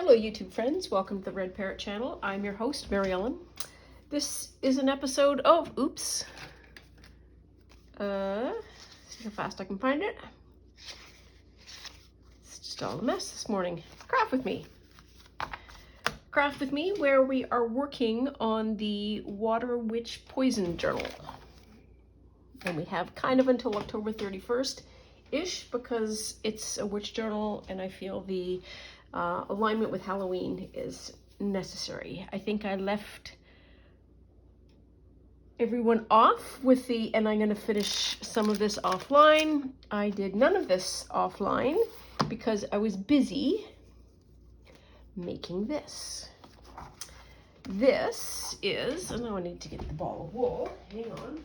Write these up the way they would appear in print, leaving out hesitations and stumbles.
Hello YouTube friends, welcome to the Red Parrot channel. I'm your host, Mary Ellen. This is an episode of, see how fast I can find it. It's just all a mess this morning. Craft with me. Craft with me, where we are working on the Water Witch Poison Journal. And we have kind of until October 31st-ish because it's a witch journal and I feel the alignment with Halloween is necessary. I think I left everyone off with the, and I'm going to finish some of this offline. I did none of this offline because I was busy making this. This is, and now I need to get the ball of wool. Hang on.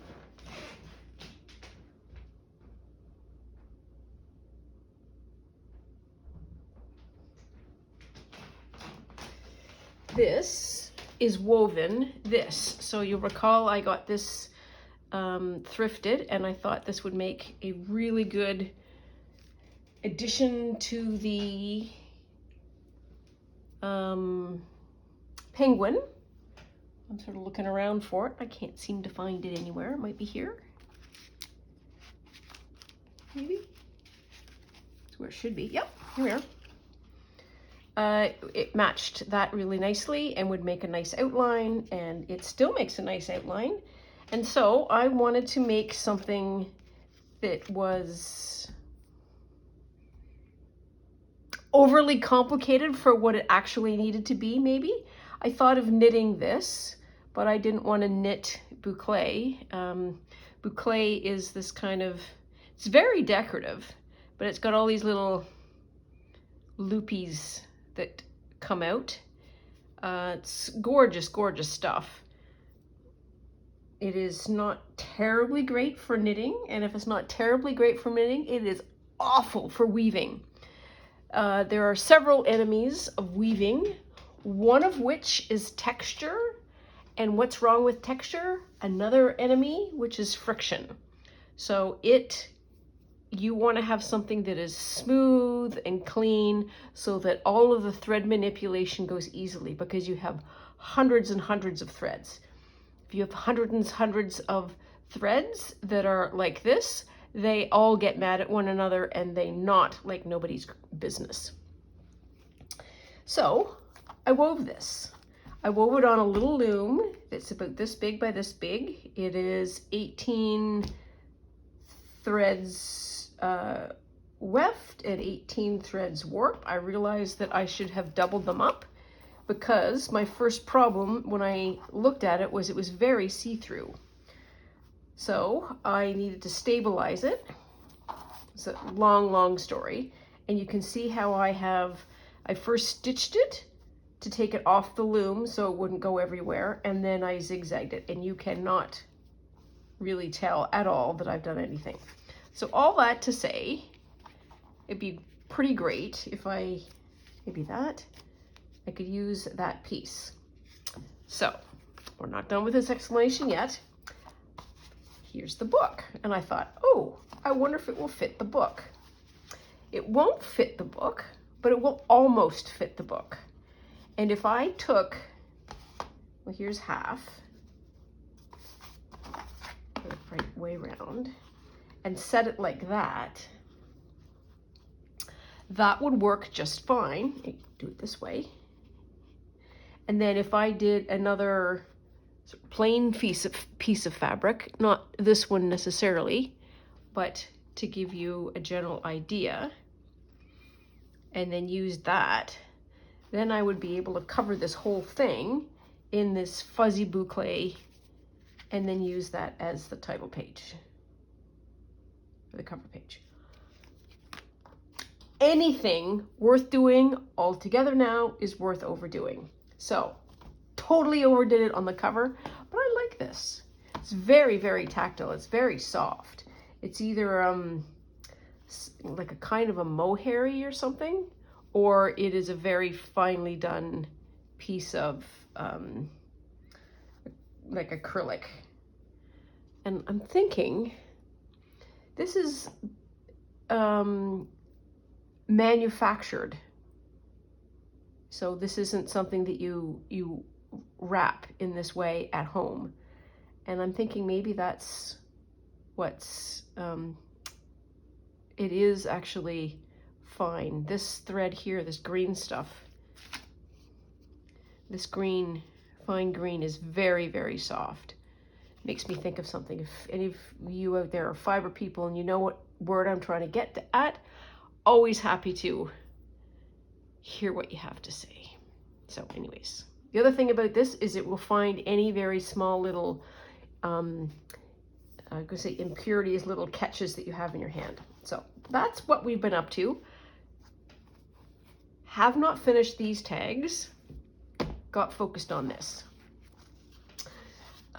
This is woven this. So you'll recall I got this thrifted and I thought this would make a really good addition to the penguin. I'm sort of looking around for it. I can't seem to find it anywhere. It might be here. Maybe? That's where it should be. Yep, here we are. It matched that really nicely and would make a nice outline, and it still makes a nice outline. And so I wanted to make something that was overly complicated for what it actually needed to be, maybe. I thought of knitting this, but I didn't want to knit boucle. Boucle is this kind of, it's very decorative, but it's got all these little loopies that come out. It's gorgeous, gorgeous stuff. It is not terribly great for knitting, and if it's not terribly great for knitting, it is awful for weaving. There are several enemies of weaving, one of which is texture, and what's wrong with texture? Another enemy, which is friction. So you want to have something that is smooth and clean so that all of the thread manipulation goes easily, because you have hundreds and hundreds of threads. If you have hundreds and hundreds of threads that are like this, they all get mad at one another and they knot like nobody's business. So I wove this. I wove it on a little loom that's about this big by this big. It is 18 threads weft and 18 threads warp. I realized that I should have doubled them up because my first problem when I looked at it was very see-through. So I needed to stabilize it. It's a long, long story. And you can see how I first stitched it to take it off the loom so it wouldn't go everywhere, and then I zigzagged it, and you cannot really tell at all that I've done anything. So all that to say, it'd be pretty great if I could use that piece. So we're not done with this explanation yet. Here's the book. And I thought, oh, I wonder if it will fit the book. It won't fit the book, but it will almost fit the book. And if I took, well, here's half, put it right way around, and set it like that, that would work just fine. Do it this way. And then if I did another plain piece of fabric, not this one necessarily, but to give you a general idea, and then use that, then I would be able to cover this whole thing in this fuzzy boucle and then use that as the title page. The cover page. Anything worth doing altogether now is worth overdoing. So totally overdid it on the cover, but I like this. It's very, very tactile. It's very soft. It's either like a kind of a mohairy or something, or it is a very finely done piece of like acrylic. And I'm thinking, this is manufactured So this isn't something that you wrap in this way at home. And I'm thinking maybe that's what's, it is actually fine. This thread here, this green stuff, this green, fine green is very, very soft. Makes me think of something. If any of you out there are fiber people and you know what word I'm trying to get at, always happy to hear what you have to say. So anyways, the other thing about this is it will find any very small little, I'm going to say impurities, little catches that you have in your hand. So that's what we've been up to. Have not finished these tags, got focused on this.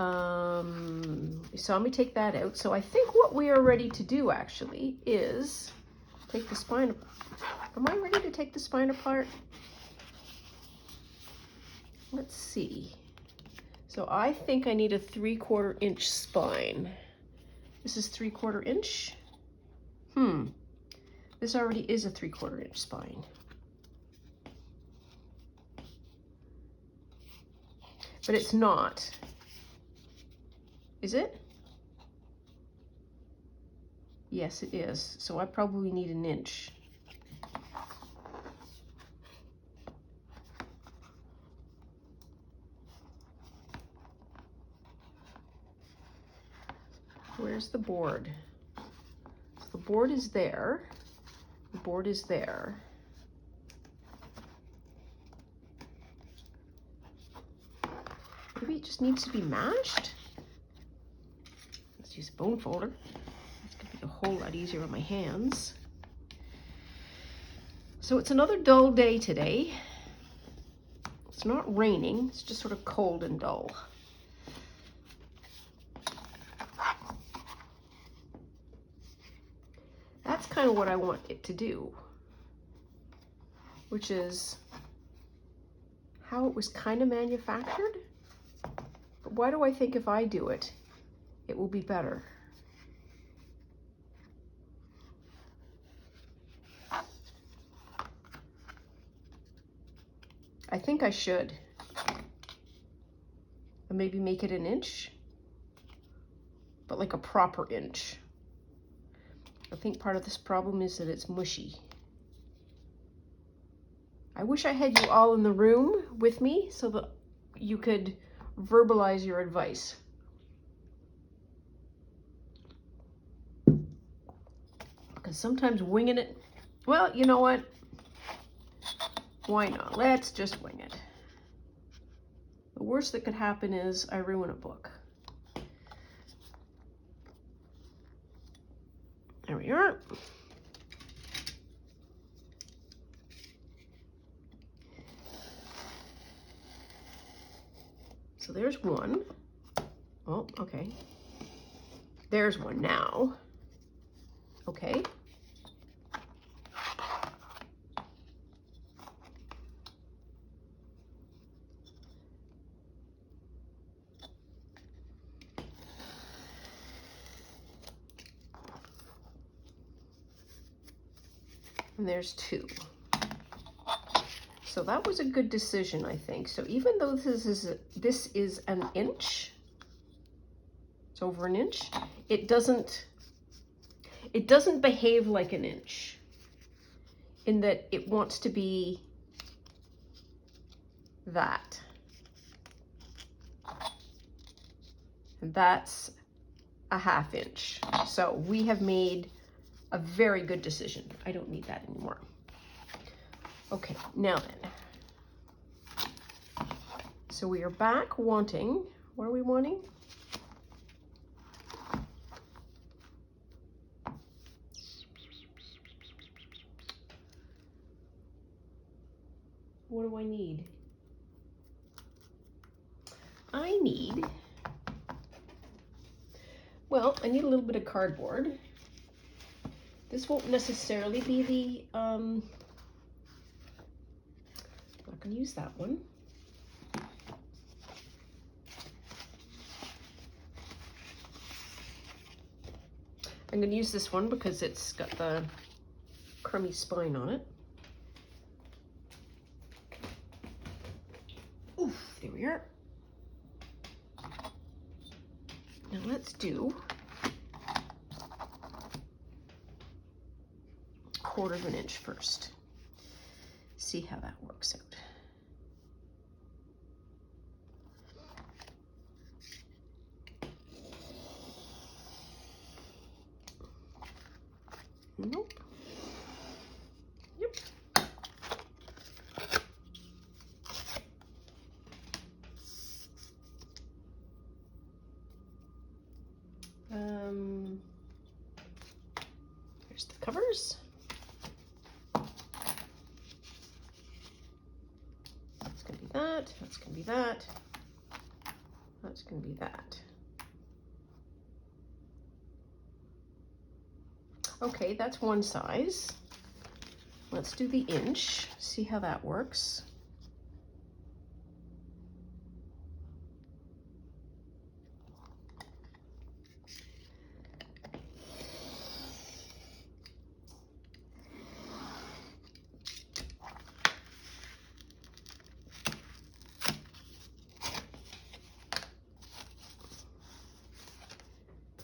You saw me take that out. So I think what we are ready to do actually is take the spine. Am I ready to take the spine apart? Let's see. So I think I need a 3/4 inch spine. This is 3/4 inch. This already is a 3/4 inch spine. But it's not. Is it? Yes, it is. So I probably need an inch. Where's the board? So the board is there. The board is there. Maybe it just needs to be mashed. Let's use a bone folder. It's gonna be a whole lot easier on my hands. So it's another dull day today. It's not raining, it's just sort of cold and dull. That's kind of what I want it to do, which is how it was kind of manufactured. But why do I think if I do it, it will be better? I think I should. And maybe make it an inch, but like a proper inch. I think part of this problem is that it's mushy. I wish I had you all in the room with me so that you could verbalize your advice. Because sometimes winging it, well, you know what? Why not? Let's just wing it. The worst that could happen is I ruin a book. There we are. So there's one. Oh, okay. There's one now. Okay. And there's two. So that was a good decision, I think. So even though this is an inch, it's over an inch, it doesn't behave like an inch in that it wants to be that. And that's a 1/2 inch. So we have made a very good decision. I don't need that anymore. Okay, now then. So we are back wanting, what are we wanting? What do I need? I need, well, I need a little bit of cardboard. This won't necessarily be the, I'm not going to use that one. I'm going to use this one because it's got the crummy spine on it. There we are. Now let's do 1/4 of an inch first. See how that works out. Nope. Yep. Here's the covers. That's going to be that. That's going to be that. That's going to be that. Okay, that's one size. Let's do the inch, see how that works.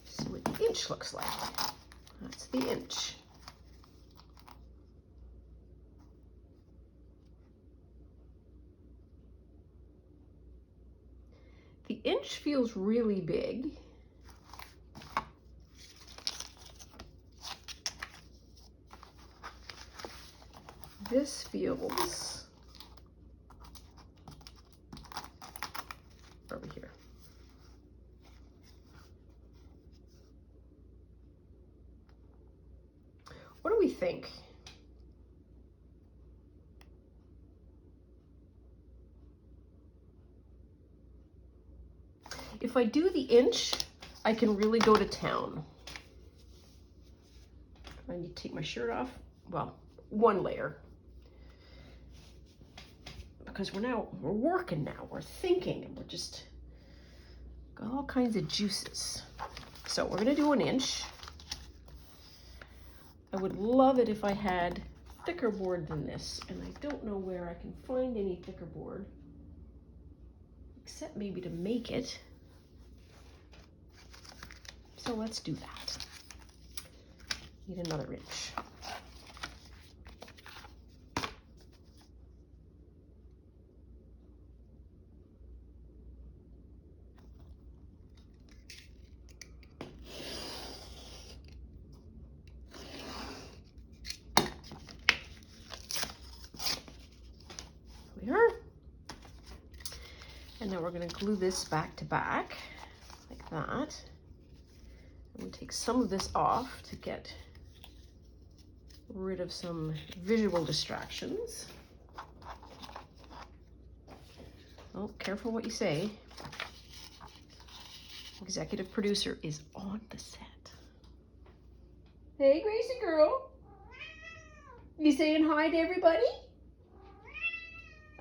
See what the inch looks like. That's the inch. The inch feels really big. This feels over here. What do we think? If I do the inch, I can really go to town. I need to take my shirt off. Well, one layer. Because we're working now, we're thinking, and we're just got all kinds of juices. So we're gonna do an inch. I would love it if I had thicker board than this, and I don't know where I can find any thicker board, except maybe to make it. So let's do that. Need another inch. And now we're going to glue this back to back like that. I'm going to take some of this off to get rid of some visual distractions. Oh, careful what you say. Executive producer is on the set. Hey, Gracie girl. You saying hi to everybody?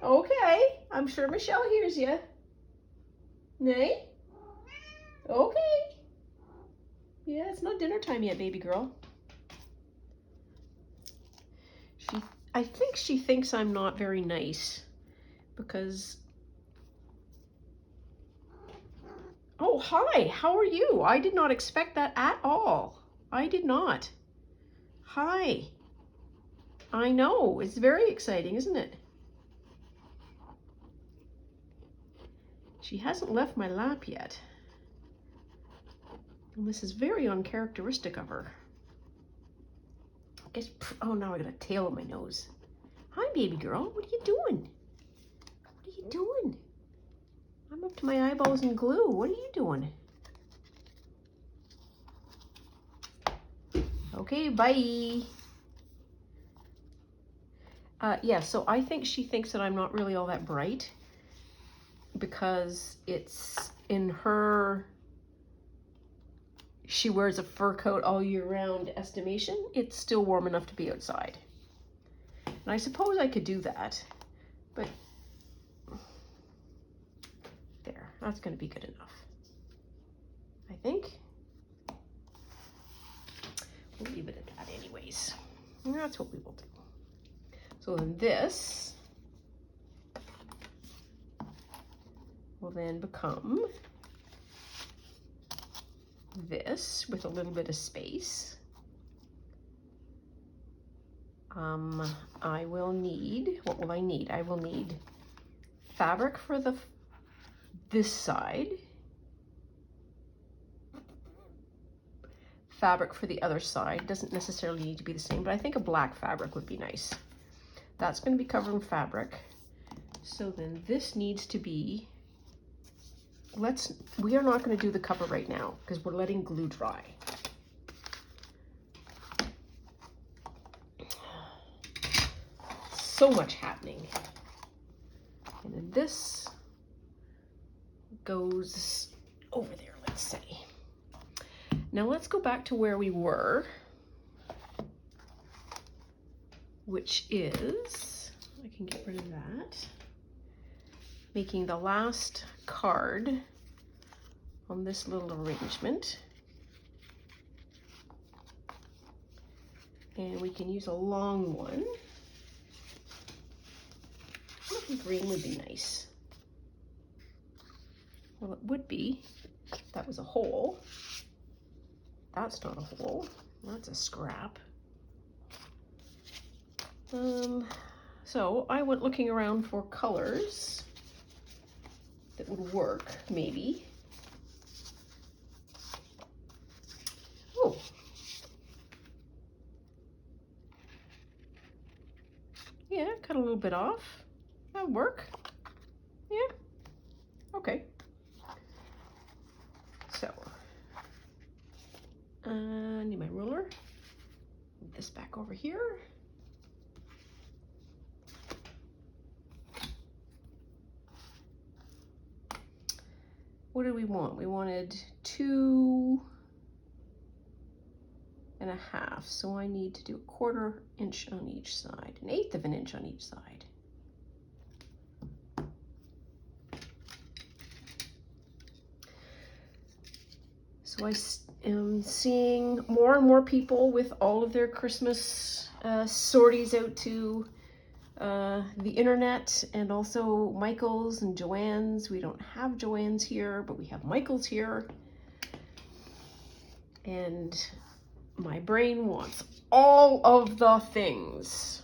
Okay, I'm sure Michelle hears you. Nay? Okay. Yeah, it's not dinner time yet, baby girl. I think she thinks I'm not very nice because... Oh, hi, how are you? I did not expect that at all. I did not. Hi. I know, it's very exciting, isn't it? She hasn't left my lap yet. And this is very uncharacteristic of her. I guess, oh, now I got a tail on my nose. Hi, baby girl, what are you doing? What are you doing? I'm up to my eyeballs in glue. What are you doing? Okay, bye. Yeah, so I think she thinks that I'm not really all that bright because it's in her, she wears a fur coat all year round estimation, it's still warm enough to be outside. And I suppose I could do that, but there, that's going to be good enough, I think. We'll leave it at that anyways. And that's what we will do. So then this will then become this with a little bit of space. I will need, what will I need? I will need fabric for this side, fabric for the other side. Doesn't necessarily need to be the same, but I think a black fabric would be nice. That's going to be covered in fabric. So then this needs to be, we are not going to do the cover right now because we're letting glue dry. So much happening. And then this goes over there, let's say. Now let's go back to where we were, which is, I can get rid of that, making the last card on this little arrangement. And we can use a long one. I think green would be nice. Well, it would be. That was a hole. That's not a hole. That's a scrap. So I went looking around for colors that would work, maybe. Oh. Yeah, cut a little bit off. That would work. Yeah. Okay. So, I need my ruler. Move this back over here. What did we want? We wanted 2.5. So I need to do 1/4 inch on each side, 1/8 of an inch on each side. So I am seeing more and more people with all of their Christmas sorties out to the internet, and also Michael's and Joann's. We don't have Joann's here, but we have Michael's here. And my brain wants all of the things.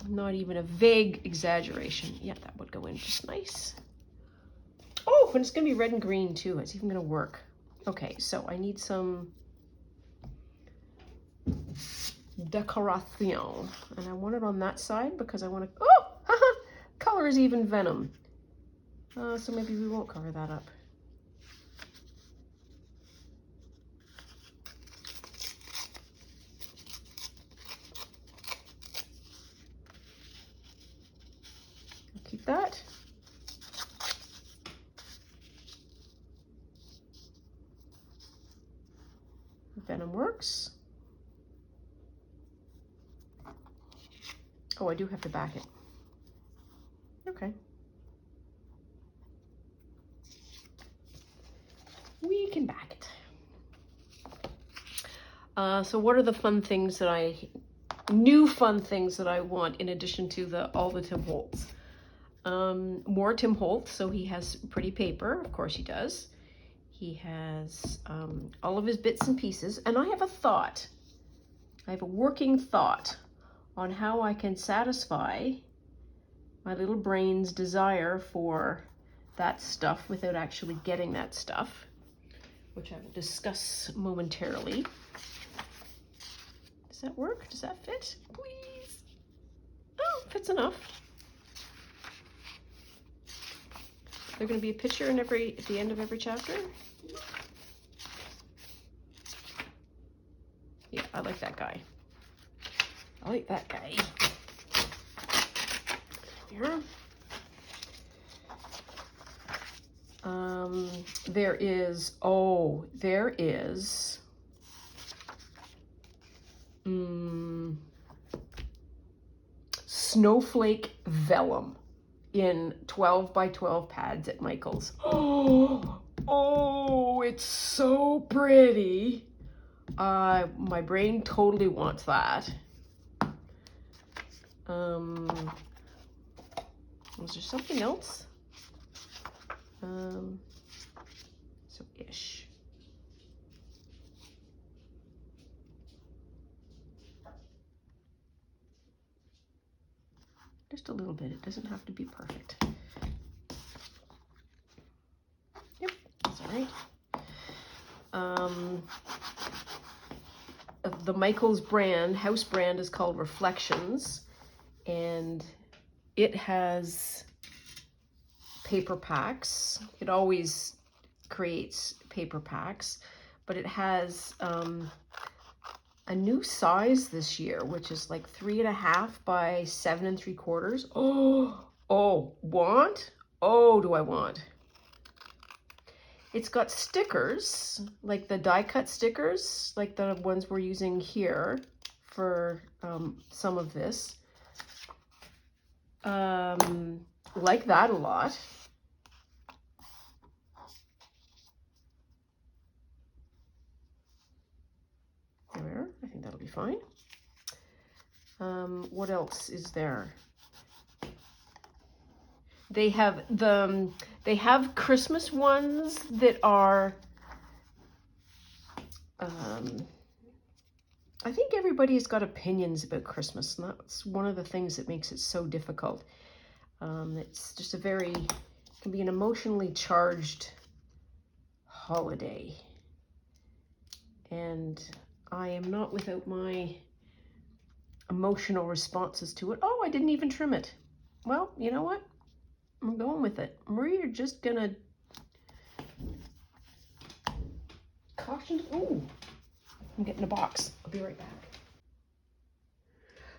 Not even a vague exaggeration. Yeah, that would go in just nice. Oh, and it's gonna be red and green too. It's even gonna work. Okay, so I need some decoration, and I want it on that side because I want to, oh, haha, color is even venom. So maybe we won't cover that up. I'll keep that. Venom works. Oh, I do have to back it. Okay. We can back it. So what are the fun things that new fun things that I want in addition to all the Tim Holtz? More Tim Holtz, so he has pretty paper, of course he does. He has all of his bits and pieces, and I have a thought. I have a working thought on how I can satisfy my little brain's desire for that stuff without actually getting that stuff, which I will discuss momentarily. Does that work? Does that fit? Please. Oh, fits enough. There's going to be a picture at the end of every chapter. Yeah, I like that guy. I like that guy. Here. There is snowflake vellum in 12 by 12 pads at Michael's. Oh, it's so pretty. My brain totally wants that. Was there something else? So ish. Just a little bit. It doesn't have to be perfect. Yep, that's all right. The Michaels brand, house brand, is called Reflections, and it has paper packs. It always creates paper packs, but it has a new size this year, which is like 3.5 by 7 3/4. Want? Oh, do I want? It's got stickers, like the die cut stickers, like the ones we're using here for some of this. Like that a lot. There, I think that'll be fine. What else is there? They have Christmas ones that are, I think everybody's got opinions about Christmas, and that's one of the things that makes it so difficult. It's just can be an emotionally charged holiday. And I am not without my emotional responses to it. Oh, I didn't even trim it. Well, you know what? I'm going with it. We're just gonna caution. Ooh, I'm getting a box. I'll be right back.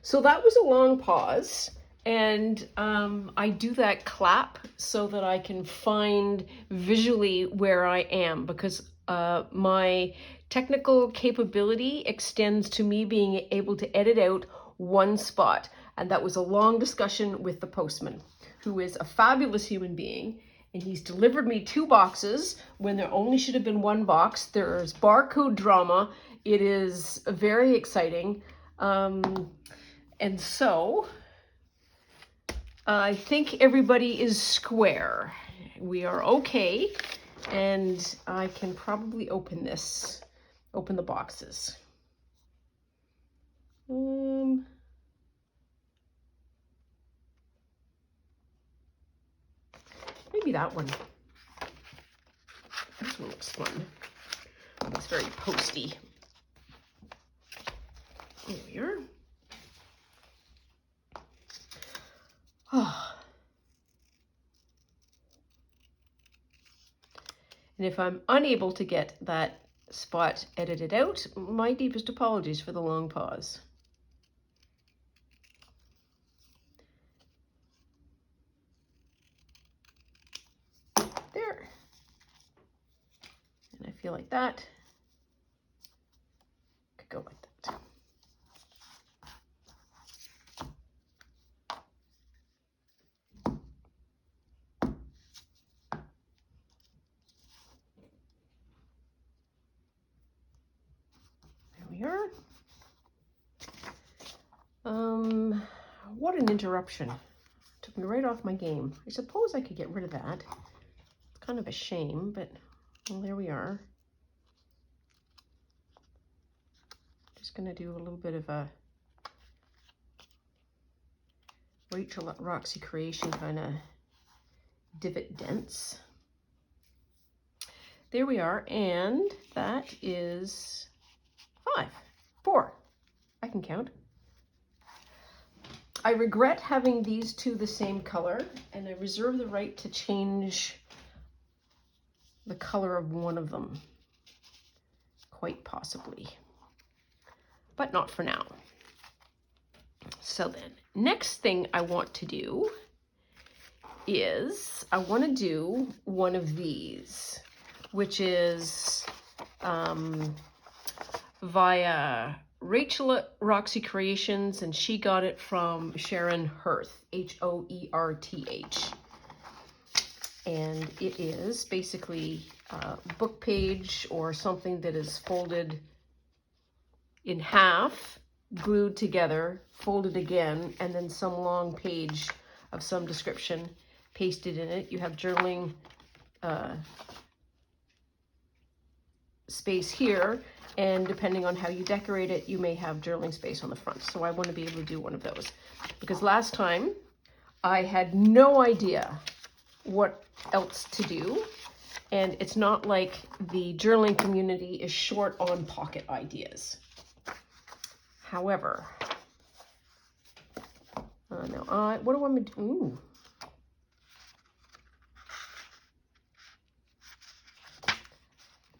So that was a long pause, and I do that clap so that I can find visually where I am, because my technical capability extends to me being able to edit out one spot. And that was a long discussion with the postman, who is a fabulous human being. And he's delivered me 2 boxes when there only should have been 1 box. There's barcode drama. It is very exciting. And so I think everybody is square. We are okay. And I can probably open the boxes. Maybe that one. This one looks fun. It's very posty. There we are. Oh. And if I'm unable to get that spot edited out, my deepest apologies for the long pause. There. And I feel like that could go like that. Here. What an interruption. Took me right off my game. I suppose I could get rid of that. It's kind of a shame, but well, there we are. Just gonna do a little bit of a Rachel at Roxy Creation kind of divot dents. There we are, and that is 4. I can count. I regret having these 2 the same color, and I reserve the right to change the color of one of them, quite possibly, but not for now. So then, next thing I want to do is I want to do one of these, which is via Rachel at Roxy Creations, and she got it from Sharon Hearth, Hoerth. And it is basically a book page or something that is folded in half, glued together, folded again, and then some long page of some description pasted in it. You have journaling space here, and depending on how you decorate it, you may have journaling space on the front. So I want to be able to do one of those, because last time I had no idea what else to do, and it's not like the journaling community is short on pocket ideas. However, now what do I want to do? Ooh.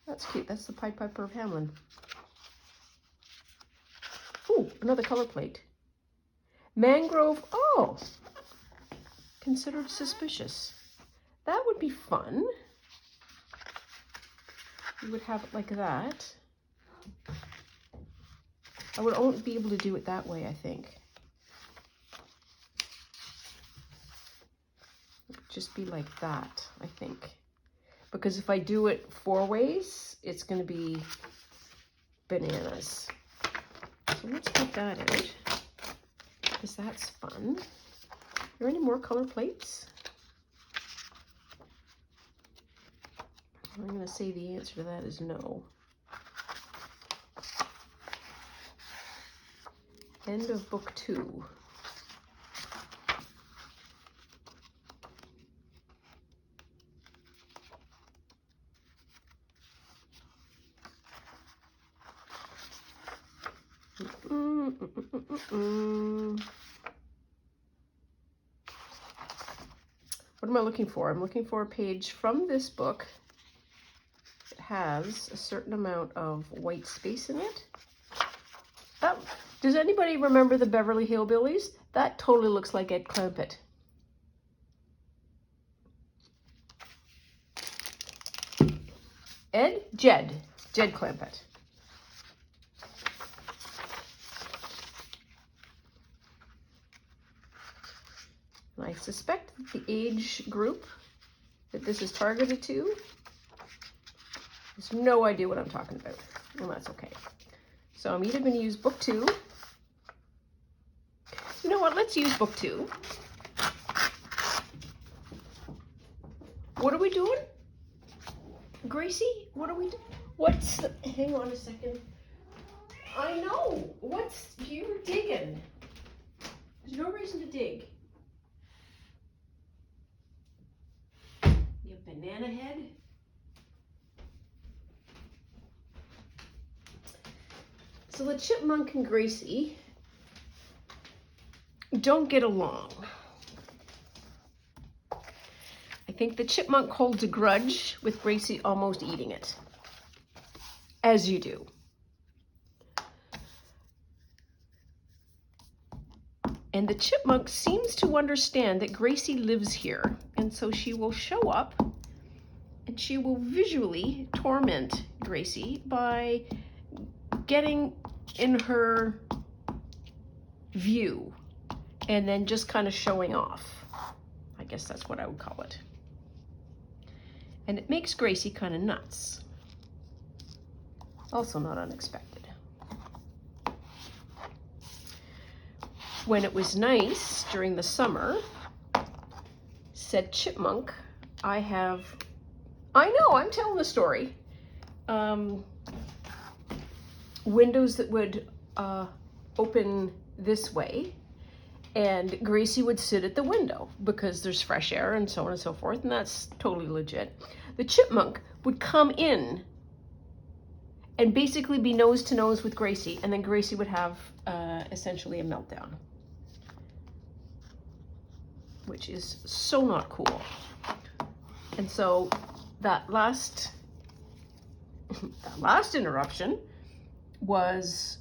That's cute. That's the Pied Piper of Hamelin. Ooh, another color plate. Mangrove. Oh, considered suspicious. That would be fun. You would have it like that. I would only be able to do it that way, I think. Just be like that, I think. Because if I do it 4 ways, it's going to be bananas. So let's get that out, because that's fun. Are there any more color plates? I'm going to say the answer to that is no. End of book 2. What am I looking for? I'm looking for a page from this book that has a certain amount of white space in it. Oh, does anybody remember the Beverly Hillbillies? That totally looks like Ed Clampett. Jed Clampett. I suspect that the age group that this is targeted to has no idea what I'm talking about. Well, that's okay. So I'm either going to use book 2. You know what? Let's use book 2. What are we doing? Gracie, what are we doing? Hang on a second. I know. You're digging. There's no reason to dig. You banana head. So the chipmunk and Gracie don't get along. I think the chipmunk holds a grudge with Gracie almost eating it, as you do. And the chipmunk seems to understand that Gracie lives here, and so she will show up and she will visually torment Gracie by getting in her view and then just kind of showing off. I guess that's what I would call it. And it makes Gracie kind of nuts. Also not unexpected. When it was nice during the summer, said chipmunk, I know, I'm telling the story. Windows that would open this way, and Gracie would sit at the window because there's fresh air and so on and so forth, and that's totally legit. The chipmunk would come in and basically be nose to nose with Gracie, and then Gracie would have essentially a meltdown, which is so not cool. And so that last interruption was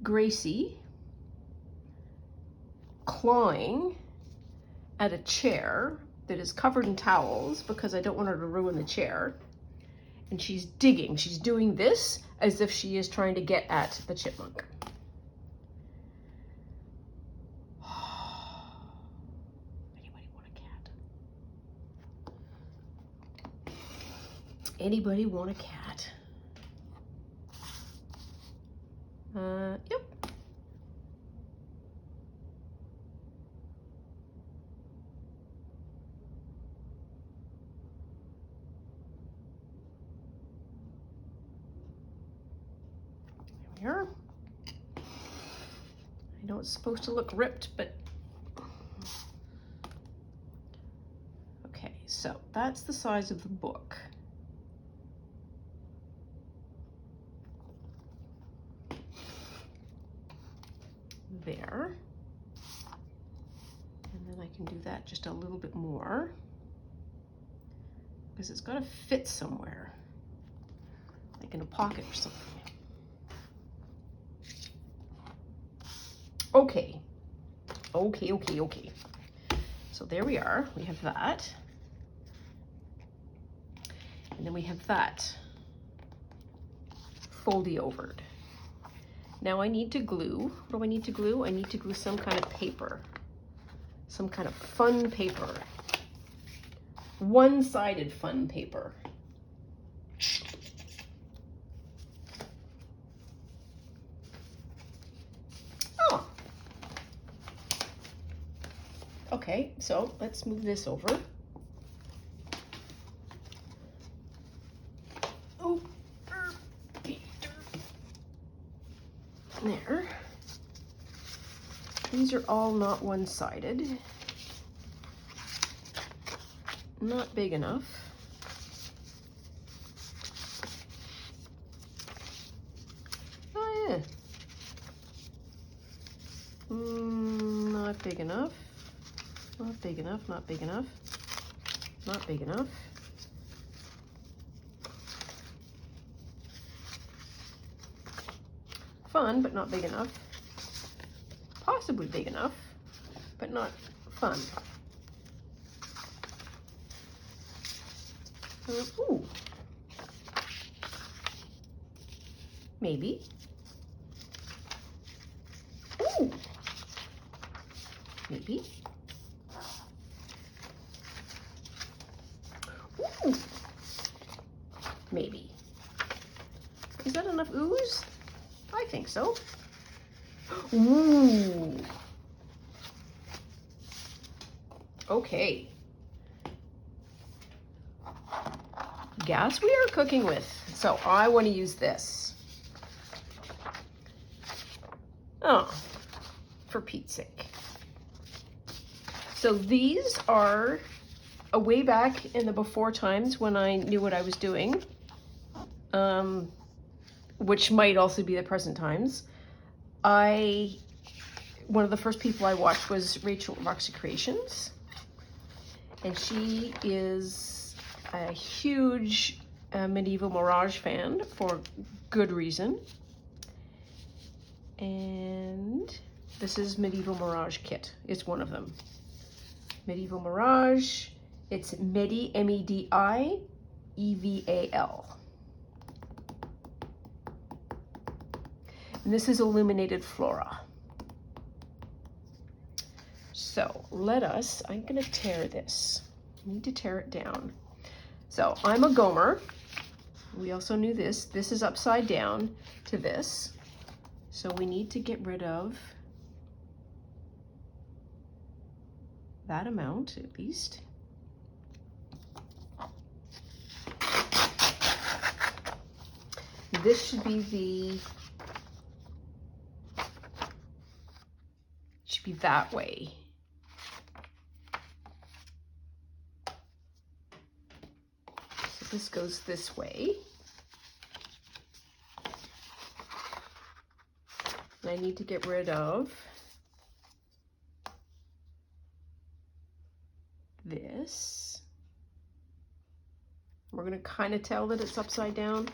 Gracie clawing at a chair that is covered in towels because I don't want her to ruin the chair. And she's digging. She's doing this as if she is trying to get at the chipmunk. Anybody want a cat? Anybody want a cat? Yep. there. I know it's supposed to look ripped, but okay, so that's the size of the book. There. And then I can do that just a little bit more because it's got to fit somewhere, like in a pocket or something. Okay. Okay. So there we are. We have that. And then we have that foldy overed. Now I need to glue. What do I need to glue? I need to glue some kind of paper. Some kind of fun paper. One-sided fun paper. Oh. Okay, so let's move this over. Oh. There. These are all not one-sided. Not big enough. Oh yeah. Not big enough. Not big enough, not big enough. Not big enough. Fun, but not big enough. Possibly big enough, but not fun. Ooh. Maybe. Ooh. Maybe. Ooh. Maybe. Is that enough ooze? I think so. Ooh. Okay. Gas we are cooking with. So I want to use this. Oh, for Pete's sake. So these are way back in the before times when I knew what I was doing, which might also be the present times. One of the first people I watched was Rachel at Roxy Creations, and she is a huge Medieval Mirage fan for good reason. And this is Medieval Mirage kit. It's one of them. Medieval Mirage. It's Medi, M-E-D-I, E-V-A-L. And this is Illuminated Flora. So I'm gonna tear this. I need to tear it down. So I'm a gomer. We also knew this. This is upside down to this. So we need to get rid of that amount at least. This should be that way. So this goes this way. And I need to get rid of this. We're going to kind of tell that it's upside down,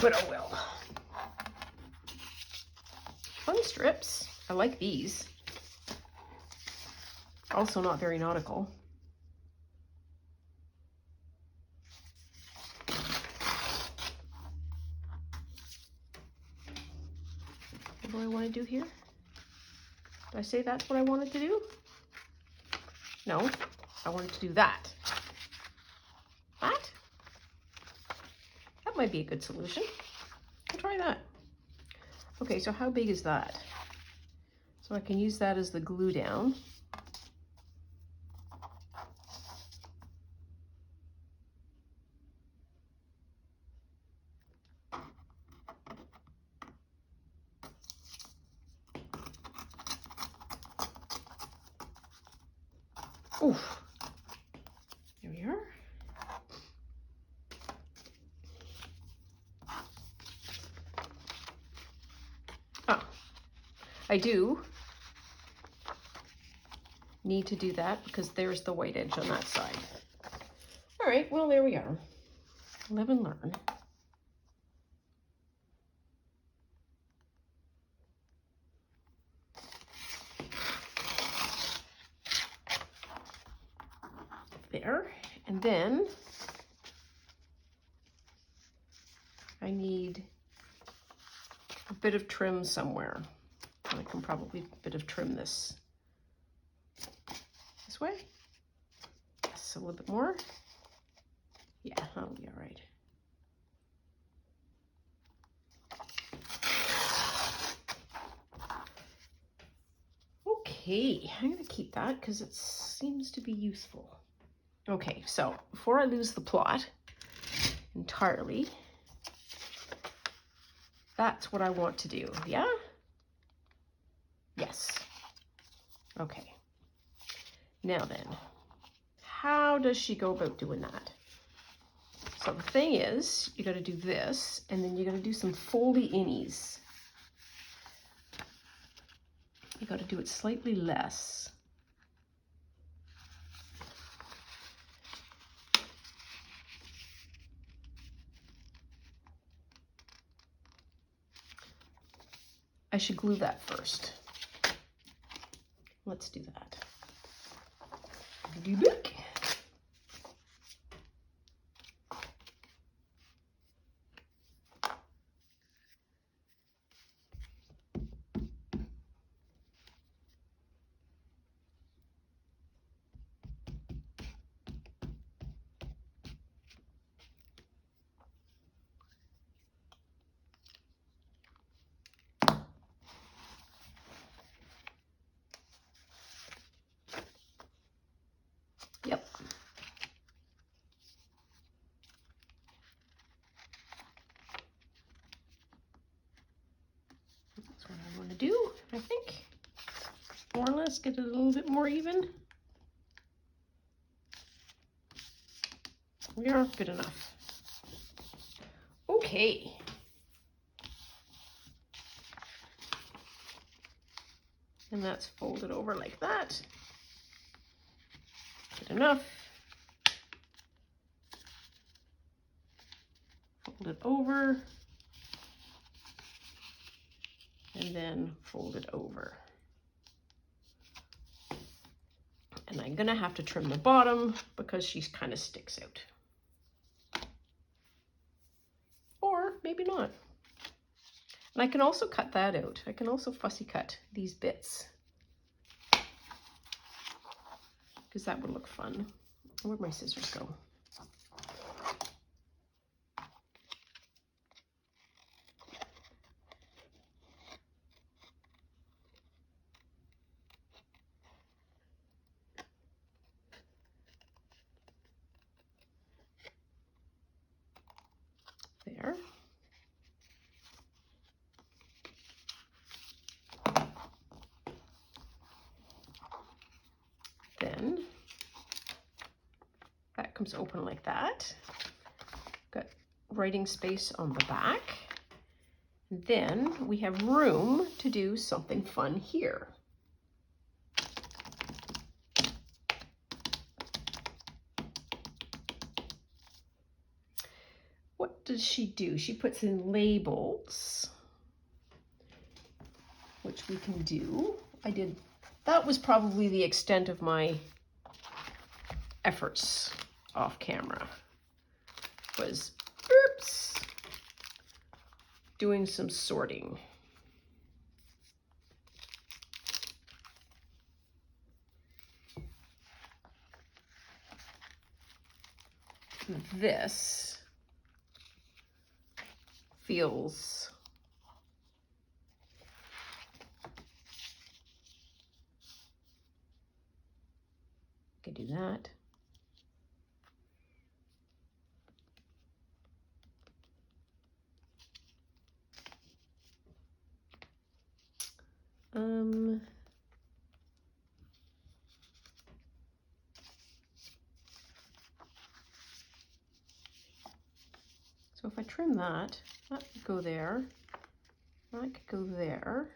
but oh well. Fun strips. I like these. Also not very nautical. What do I want to do here? Did I say that's what I wanted to do? No, I wanted to do that. That? That might be a good solution. I'll try that. Okay, so how big is that? So I can use that as the glue down. Oof. There we are. Ah, I do need to do that because there's the white edge on that side. All right, well, there we are. Live and learn. There, and then I need a bit of trim somewhere. I can probably a bit of trim this way. Yes, a little bit more. Yeah, that'll be all right. Okay, I'm gonna keep that because it seems to be useful. Okay, so before I lose the plot entirely, that's what I want to do, yeah? Yes. Okay. Now then, how does she go about doing that? So the thing is, you gotta do this, and then you gotta do some foldy innies. You gotta do it slightly less. I should glue that first. Let's do that. Yep. That's what I want to do, I think. More or less, get it a little bit more even. We are good enough. Okay. And that's folded over like that. Good enough. Fold it over. And then fold it over. And I'm gonna have to trim the bottom because she kind of sticks out. Or maybe not. And I can also cut that out. I can also fussy cut these bits, because that would look fun. Where'd my scissors go? There. Then that comes open like that. Got writing space on the back. And then we have room to do something fun here. What does she do? She puts in labels, which we can do. That was probably the extent of my efforts off camera, was doing some sorting. This feels I could do that. if I trim that, that could go there, that could go there,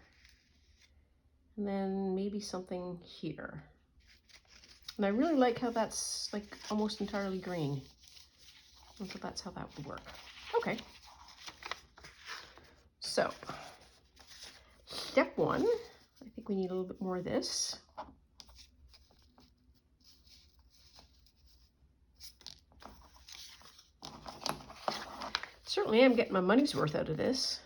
and then maybe something here. And I really like how that's like almost entirely green. And so that's how that would work. Okay. So, step one, I think we need a little bit more of this. Certainly am getting my money's worth out of this.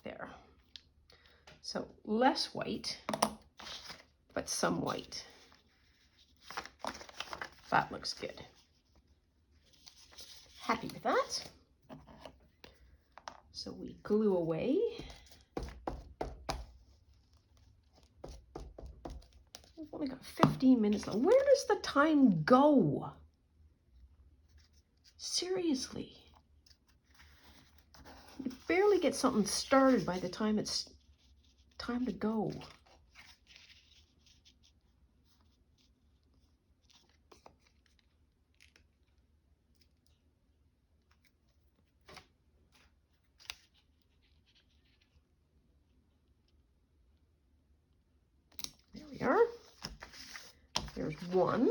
There. So less white, but some white. That looks good. Happy with that. So we glue away. We've only got 15 minutes left. Where does the time go? Seriously. You barely get something started by the time it's time to go. There we are. There's one.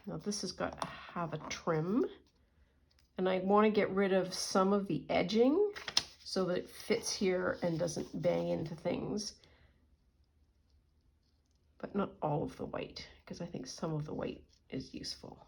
Now this has got to have a trim. And I want to get rid of some of the edging so that it fits here and doesn't bang into things. But not all of the white, because I think some of the white is useful.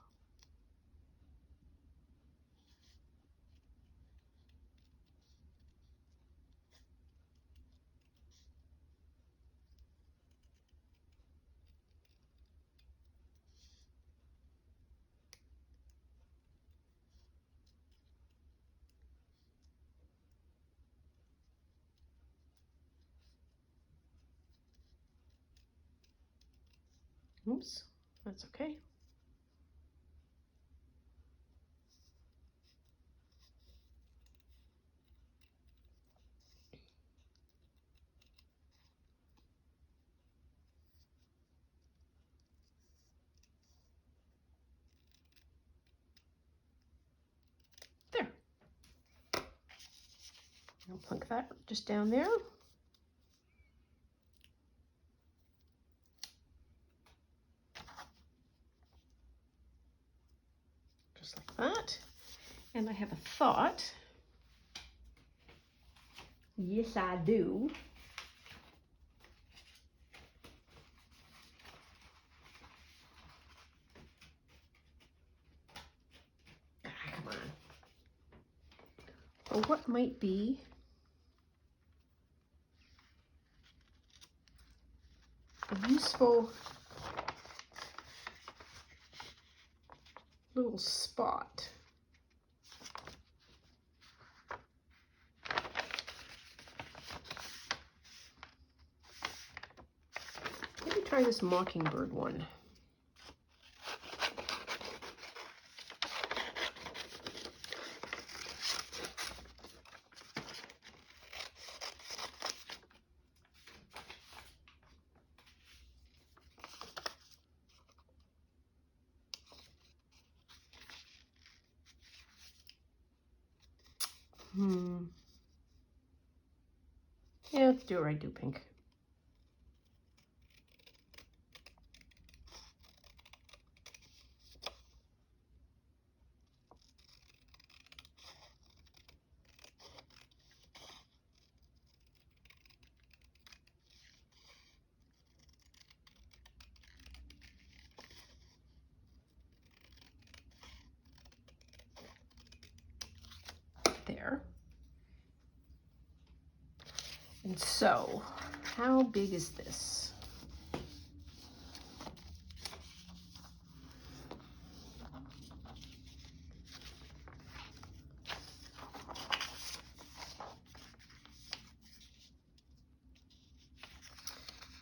Oops, that's okay. There. I'll plunk that just down there. Just like that. And I have a thought. Yes, I do. Ah, come on. Or what might be a useful little spot. Maybe try this mockingbird one. Yeah, let's do it right, do pink. there. And so, how big is this?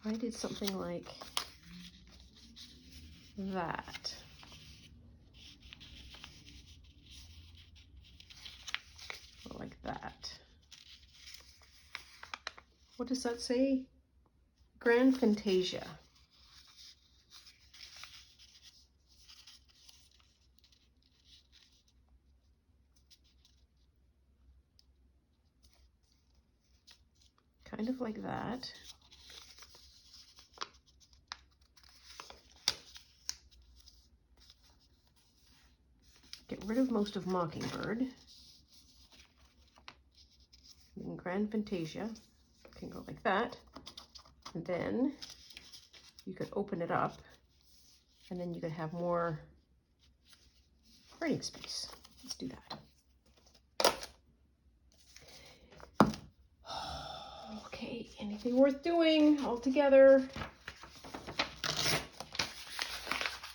I did something like that. Or like that. What does that say? Grand Fantasia. Kind of like that. Get rid of most of Mockingbird. And Grand Fantasia can go like that. And then you could open it up and then you could have more writing space. Let's do that. Okay, anything worth doing all together?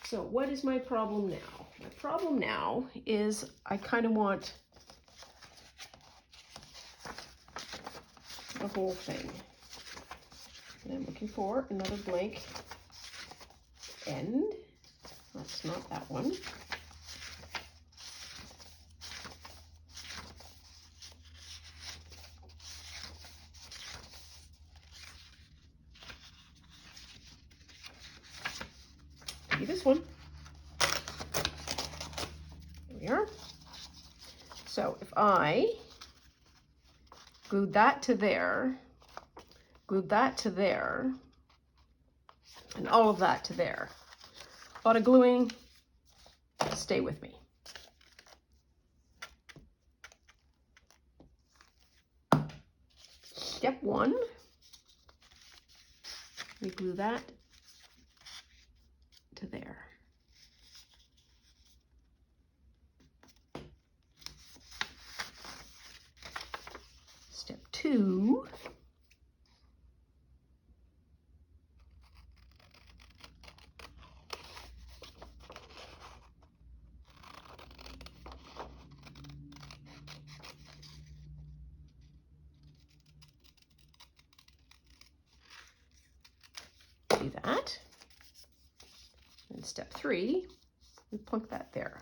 So what is my problem now? My problem now is I kind of want the whole thing. And I'm looking for another blank end. That's not that one. Maybe this one. There we are. So if I glued that to there, glued that to there, and all of that to there. A lot of gluing. Stay with me. Step one, we glue that to there. Step two, do that. And step three, we plunk that there.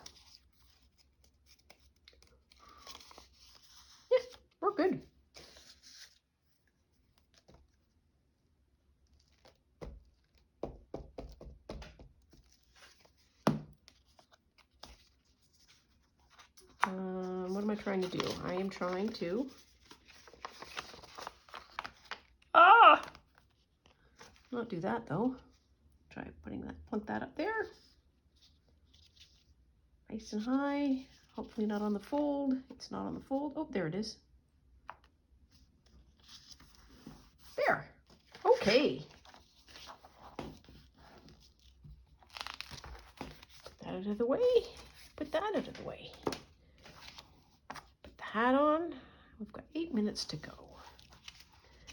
Yeah, we're good. What am I trying to do? I am trying to not do that though. Try putting that, plunk that up there. Nice and high. Hopefully not on the fold. It's not on the fold. Oh, there it is. There. Okay. Put that out of the way. Put that out of the way. Put the hat on. We've got 8 minutes to go.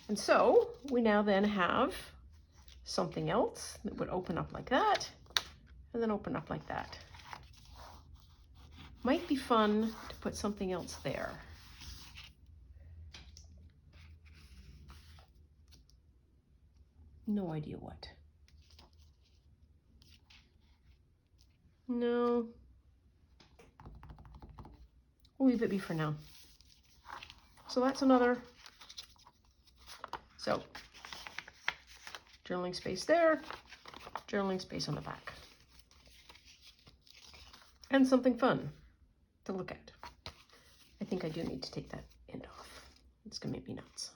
And so we now then have something else that would open up like that and then open up like that. Might be fun to put something else there. No idea what. No. We'll leave it be for now. So that's another. So journaling space there, journaling space on the back. And something fun to look at. I think I do need to take that end off. It's gonna make me nuts.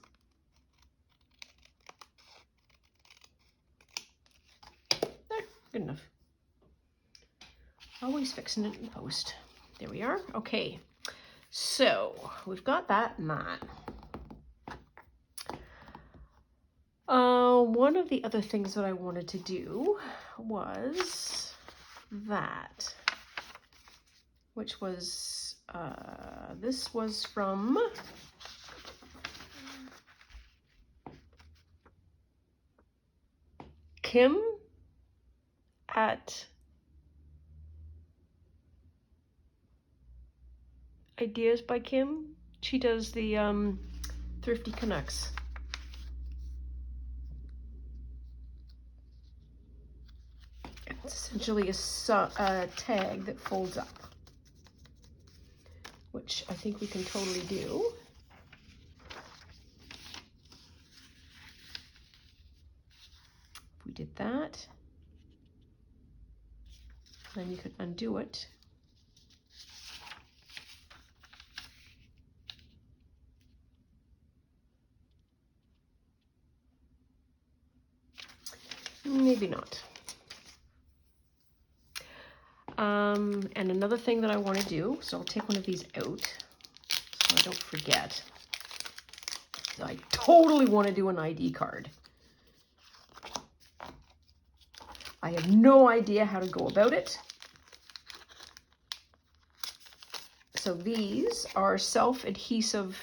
There, good enough. Always fixing it in post. There we are. Okay, so we've got that and that. One of the other things that I wanted to do was that, which was this was from Kim at Ideas by Kim. She does the Thrifty Canucks. It's essentially a tag that folds up, which I think we can totally do. If we did that, then you could undo it. Maybe not. And another thing that I want to do, so I'll take one of these out so I don't forget. So I totally want to do an ID card. I have no idea how to go about it. So these are self-adhesive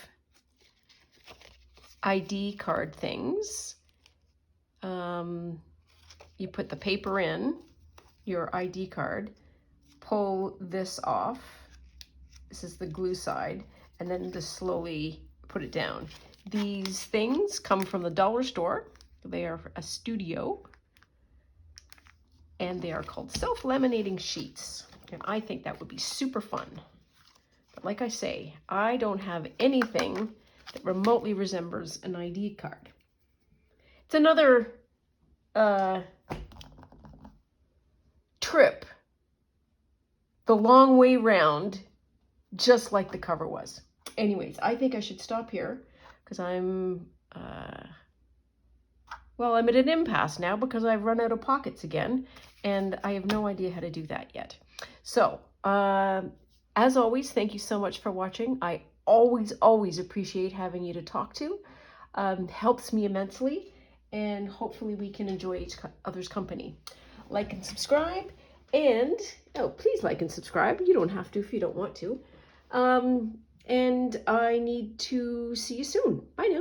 ID card things. You put the paper in, your ID card, pull this off. This is the glue side, and then just slowly put it down. These things come from the dollar store. They are a studio, and they are called self-laminating sheets. And I think that would be super fun. But like I say, I don't have anything that remotely resembles an ID card. It's another trip the long way round, just like the cover was. Anyways, I think I should stop here because I'm at an impasse now because I've run out of pockets again, and I have no idea how to do that yet. So, as always, thank you so much for watching. I always appreciate having you to talk to. Helps me immensely, and hopefully we can enjoy each other's company. Like and subscribe, and please like and subscribe. You don't have to if you don't want to. And I need to see you soon. Bye now.